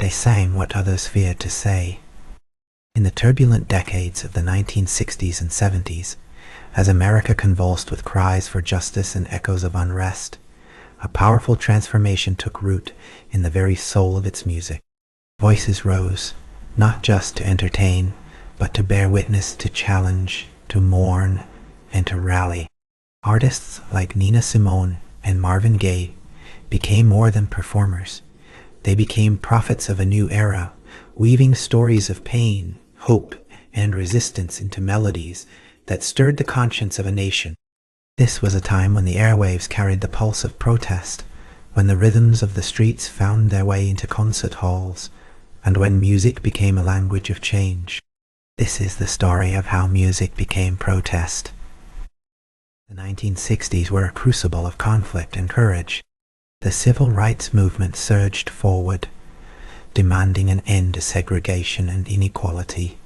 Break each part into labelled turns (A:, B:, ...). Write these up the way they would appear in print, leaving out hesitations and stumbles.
A: They sang what others feared to say. In the turbulent decades of the 1960s and 70s, as America convulsed with cries for justice and echoes of unrest, a powerful transformation took root in the very soul of its music. Voices rose, not just to entertain, but to bear witness, to challenge, to mourn, and to rally. Artists like Nina Simone and Marvin Gaye became more than performers. They became prophets of a new era, weaving stories of pain, hope, and resistance into melodies that stirred the conscience of a nation. This was a time when the airwaves carried the pulse of protest, when the rhythms of the streets found their way into concert halls, and when music became a language of change. This is the story of how music became protest. The 1960s were a crucible of conflict and courage. The civil rights movement surged forward, demanding an end to segregation and inequality.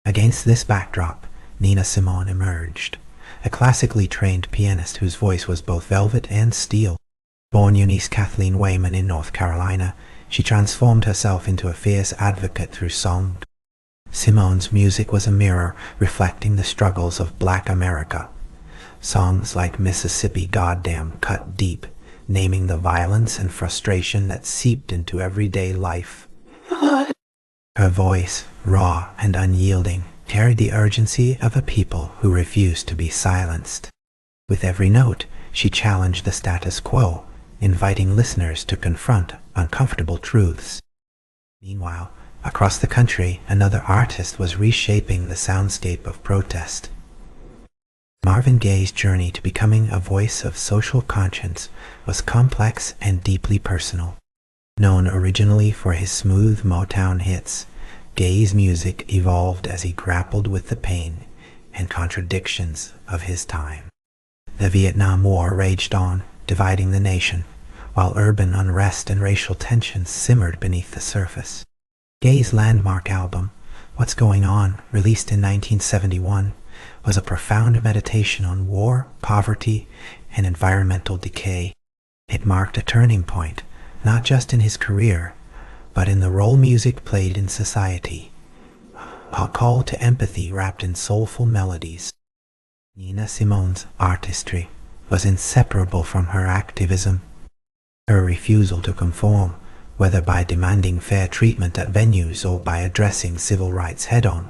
A: Against this backdrop, Nina Simone emerged, a classically trained pianist whose voice was both velvet and steel. Born Eunice Kathleen Wayman in North Carolina, she transformed herself into a fierce advocate through song. Simone's music was a mirror reflecting the struggles of Black America. Songs like Mississippi Goddamn cut deep, naming the violence and frustration that seeped into everyday life. Her voice, raw and unyielding, carried the urgency of a people who refused to be silenced. With every note, she challenged the status quo, inviting listeners to confront uncomfortable truths. Meanwhile, across the country, another artist was reshaping the soundscape of protest. Marvin Gaye's journey to becoming a voice of social conscience was complex and deeply personal. Known originally for his smooth Motown hits, Gaye's music evolved as he grappled with the pain and contradictions of his time. The Vietnam War raged on, dividing the nation, while urban unrest and racial tensions simmered beneath the surface. Gaye's landmark album, What's Going On, released in 1971, was a profound meditation on war, poverty, and environmental decay. It marked a turning point, not just in his career, but in the role music played in society, a call to empathy wrapped in soulful melodies. Nina Simone's artistry was inseparable from her activism. Her refusal to conform, whether by demanding fair treatment at venues or by addressing civil rights head-on,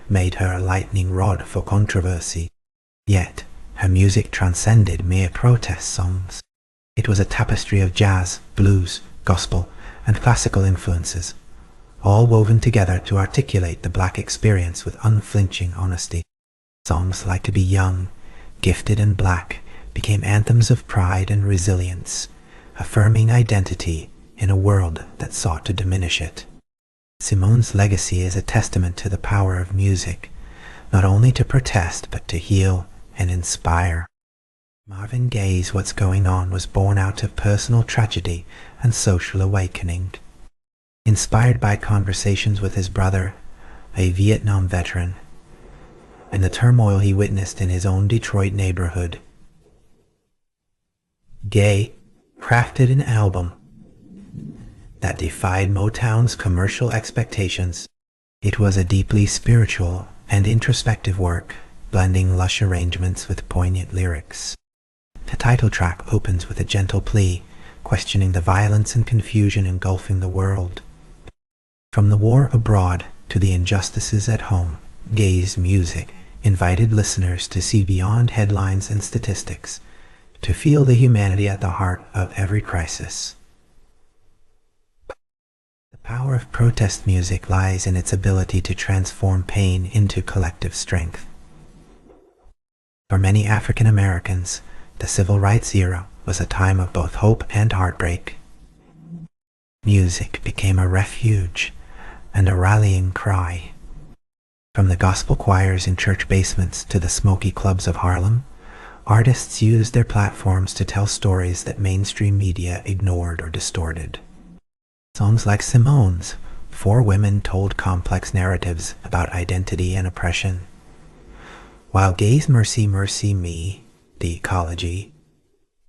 A: made her a lightning rod for controversy. Yet, her music transcended mere protest songs. It was a tapestry of jazz, blues, gospel, and classical influences, all woven together to articulate the Black experience with unflinching honesty. Songs like To Be Young, Gifted and Black became anthems of pride and resilience, affirming identity in a world that sought to diminish it. Simone's legacy is a testament to the power of music, not only to protest but to heal and inspire. Marvin Gaye's What's Going On was born out of personal tragedy and social awakening. Inspired by conversations with his brother, a Vietnam veteran, and the turmoil he witnessed in his own Detroit neighborhood, Gaye crafted an album that defied Motown's commercial expectations. It was a deeply spiritual and introspective work, blending lush arrangements with poignant lyrics. The title track opens with a gentle plea, questioning the violence and confusion engulfing the world. From the war abroad to the injustices at home, Gaye's music invited listeners to see beyond headlines and statistics, to feel the humanity at the heart of every crisis. The power of protest music lies in its ability to transform pain into collective strength. For many African Americans, the civil rights era was a time of both hope and heartbreak. Music became a refuge and a rallying cry. From the gospel choirs in church basements to the smoky clubs of Harlem, artists used their platforms to tell stories that mainstream media ignored or distorted. Songs like Simone's, four women told complex narratives about identity and oppression, while Gaye's Mercy, Mercy Me, the ecology,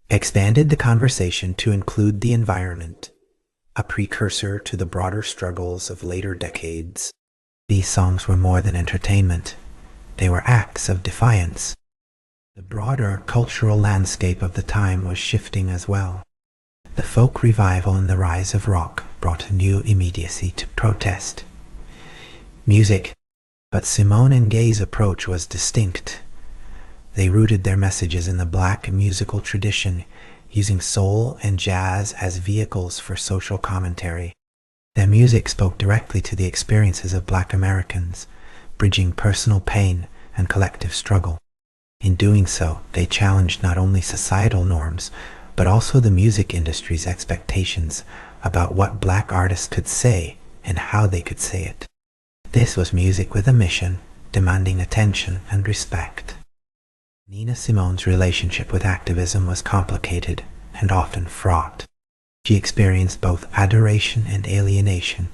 A: expanded the conversation to include the environment. a precursor to the broader struggles of later decades. These songs were more than entertainment. They were acts of defiance. The broader cultural landscape of the time was shifting as well. The folk revival and the rise of rock brought a new immediacy to protest music, but Simone and Gaye's approach was distinct. They rooted their messages in the black musical tradition, using soul and jazz as vehicles for social commentary. Their music spoke directly to the experiences of Black Americans, bridging personal pain and collective struggle. In doing so, they challenged not only societal norms, but also the music industry's expectations about what Black artists could say and how they could say it. This was music with a mission, demanding attention and respect. Nina Simone's relationship with activism was complicated and often fraught. She experienced both adoration and alienation,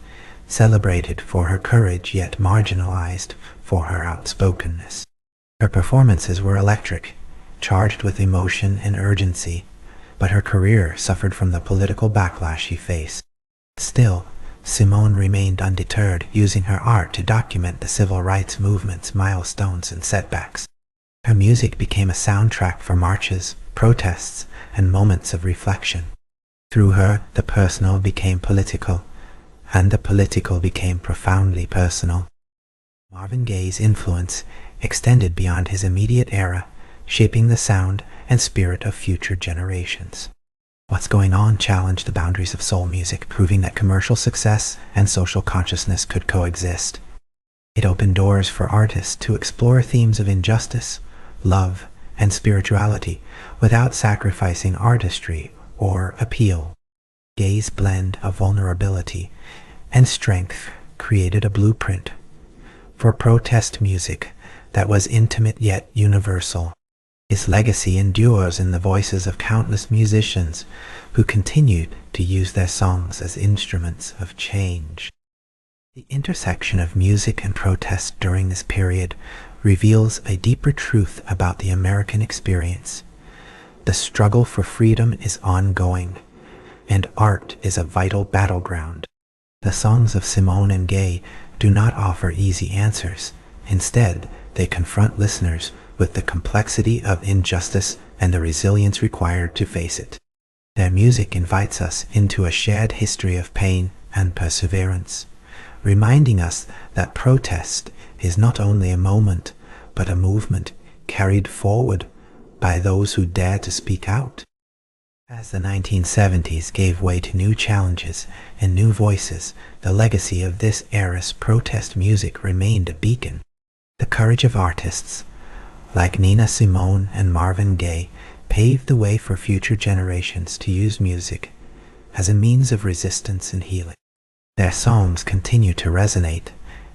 A: celebrated for her courage yet marginalized for her outspokenness. Her performances were electric, charged with emotion and urgency, but her career suffered from the political backlash she faced. Still, Simone remained undeterred, using her art to document the civil rights movement's milestones and setbacks. Her music became a soundtrack for marches, protests, and moments of reflection. Through her, the personal became political, and the political became profoundly personal. Marvin Gaye's influence extended beyond his immediate era, shaping the sound and spirit of future generations. What's Going On challenged the boundaries of soul music, proving that commercial success and social consciousness could coexist. It opened doors for artists to explore themes of injustice, love, and spirituality without sacrificing artistry or appeal. Gaye's blend of vulnerability and strength created a blueprint for protest music that was intimate yet universal. His legacy endures in the voices of countless musicians who continued to use their songs as instruments of change. The intersection of music and protest during this period reveals a deeper truth about the American experience. The struggle for freedom is ongoing, and art is a vital battleground. The songs of Simone and Gaye do not offer easy answers. Instead, they confront listeners with the complexity of injustice and the resilience required to face it. Their music invites us into a shared history of pain and perseverance, reminding us that protest is not only a moment, but a movement carried forward by those who dare to speak out. As the 1970s gave way to new challenges and new voices, the legacy of this era's protest music remained a beacon. The courage of artists like Nina Simone and Marvin Gaye paved the way for future generations to use music as a means of resistance and healing. Their songs continue to resonate,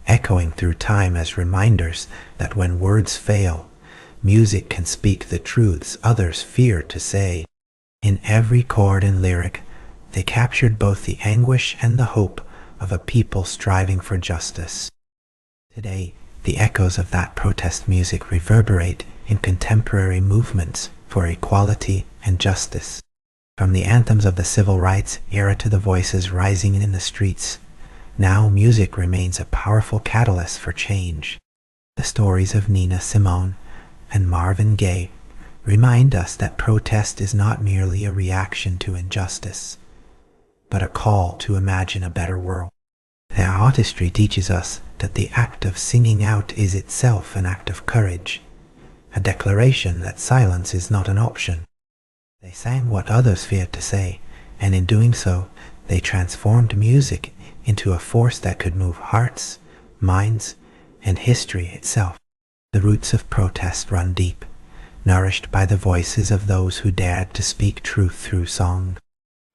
A: echoing through time as reminders that when words fail, music can speak the truths others fear to say. In every chord and lyric, they captured both the anguish and the hope of a people striving for justice. Today, the echoes of that protest music reverberate in contemporary movements for equality and justice. From the anthems of the civil rights era to the voices rising in the streets, now music remains a powerful catalyst for change. The stories of Nina Simone and Marvin Gaye remind us that protest is not merely a reaction to injustice, but a call to imagine a better world. Their artistry teaches us that the act of singing out is itself an act of courage, a declaration that silence is not an option. They sang what others feared to say, and in doing so, they transformed music into a force that could move hearts, minds, and history itself. The roots of protest run deep, nourished by the voices of those who dared to speak truth through song.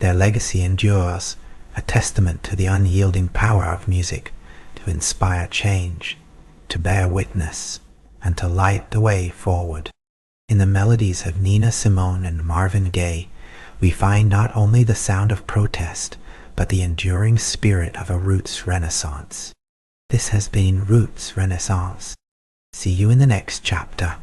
A: Their legacy endures, a testament to the unyielding power of music to inspire change, to bear witness, and to light the way forward. In the melodies of Nina Simone and Marvin Gaye, we find not only the sound of protest, but the enduring spirit of a roots renaissance. This has been Roots Renaissance. See you in the next chapter.